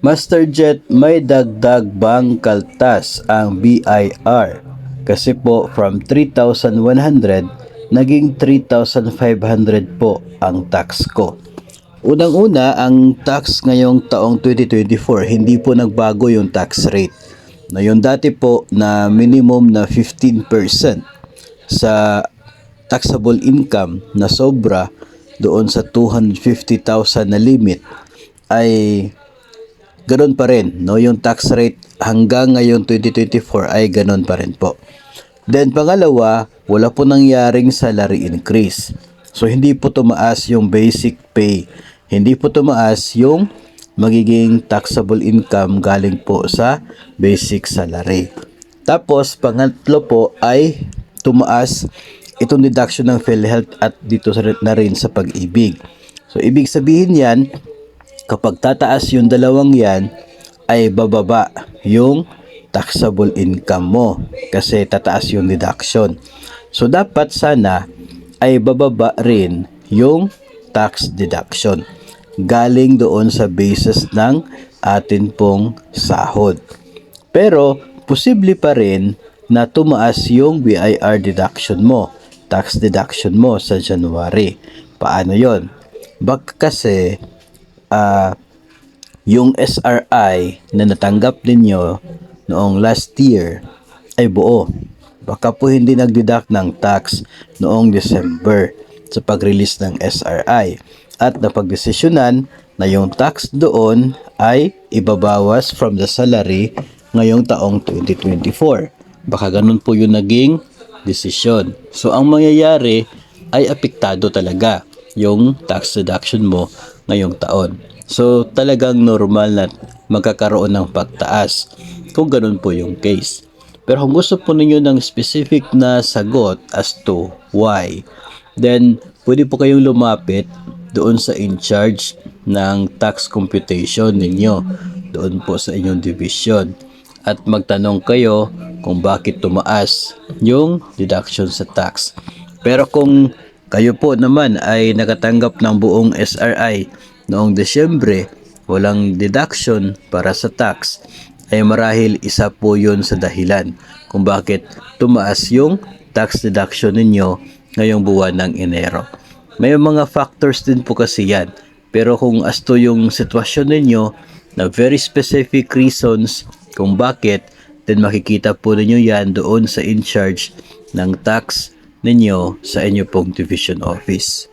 Master Jet, may dagdag bang kaltas ang BIR? Kasi po from 3,100 naging 3,500 po ang tax ko. Unang-una, ang tax ngayong taong 2024, hindi po nagbago yung tax rate. Na yung dati po na minimum na 15% sa taxable income na sobra doon sa 250,000 na limit ay ganoon pa rin, no? Yung tax rate hanggang ngayon 2024 ay ganoon pa rin po. Then pangalawa, wala po nangyaring salary increase. So hindi po tumaas yung basic pay. Hindi po tumaas yung magiging taxable income galing po sa basic salary. Tapos pangatlo po ay tumaas itong deduction ng PhilHealth at dito na rin sa pag-ibig. So ibig sabihin yan, kapag tataas yung dalawang yan, ay bababa yung taxable income mo kasi tataas yung deduction. So dapat sana ay bababa rin yung tax deduction galing doon sa basis ng atin pong sahod. Pero posible pa rin na tumaas yung BIR deduction mo, tax deduction mo sa January. Paano yon? Baka kasi yung SRI na natanggap ninyo noong last year ay buo. Baka po hindi nag-deduct ng tax noong December sa pag-release ng SRI at napagdesisyonan na yung tax doon ay ibabawas from the salary ngayong taong 2024. Baka ganun po yung naging desisyon. So ang mangyayari ay apektado talaga yung tax deduction mo ngayong taon. So talagang normal na magkakaroon ng pagtaas kung ganun po yung case. Pero kung gusto po ninyo ng specific na sagot as to why, then pwede po kayong lumapit doon sa in charge ng tax computation ninyo doon po sa inyong division at magtanong kayo kung bakit tumaas yung deduction sa tax. Pero kung kayo po naman ay nakatanggap ng buong SRI noong Desyembre, walang deduction para sa tax, ay marahil isa po yun sa dahilan kung bakit tumaas yung tax deduction ninyo ngayong buwan ng Enero. May mga factors din po kasi yan. Pero kung as to yung sitwasyon ninyo na very specific reasons kung bakit, then makikita po ninyo yan doon sa in charge ng tax ninyo sa inyo pong division office.